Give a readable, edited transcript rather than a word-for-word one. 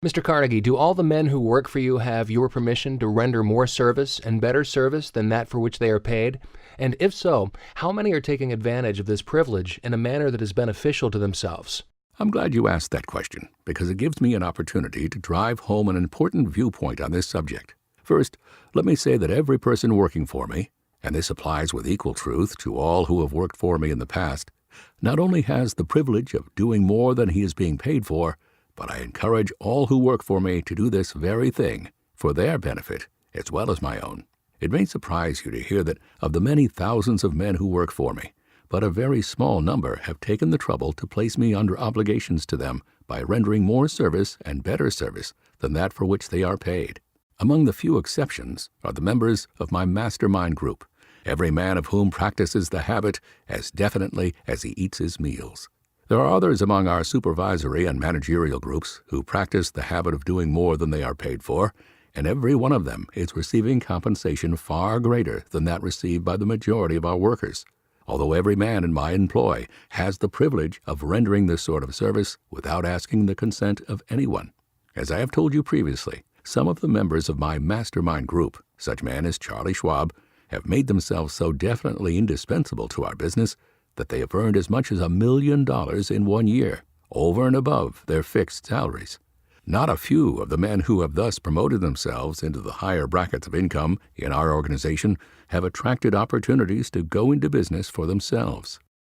Mr. Carnegie, do all the men who work for you have your permission to render more service and better service than that for which they are paid? And if so, how many are taking advantage of this privilege in a manner that is beneficial to themselves? I'm glad you asked that question, because it gives me an opportunity to drive home an important viewpoint on this subject. First, let me say that every person working for me, and this applies with equal truth to all who have worked for me in the past, not only has the privilege of doing more than he is being paid for, but I encourage all who work for me to do this very thing for their benefit as well as my own. It may surprise you to hear that of the many thousands of men who work for me, but a very small number have taken the trouble to place me under obligations to them by rendering more service and better service than that for which they are paid. Among the few exceptions are the members of my mastermind group, every man of whom practices the habit as definitely as he eats his meals. There are others among our supervisory and managerial groups who practice the habit of doing more than they are paid for, and every one of them is receiving compensation far greater than that received by the majority of our workers, although every man in my employ has the privilege of rendering this sort of service without asking the consent of anyone. As I have told you previously, some of the members of my mastermind group, such men as Charlie Schwab, have made themselves so definitely indispensable to our business that they have earned as much as $1 million in 1 year, over and above their fixed salaries. Not a few of the men who have thus promoted themselves into the higher brackets of income in our organization have attracted opportunities to go into business for themselves.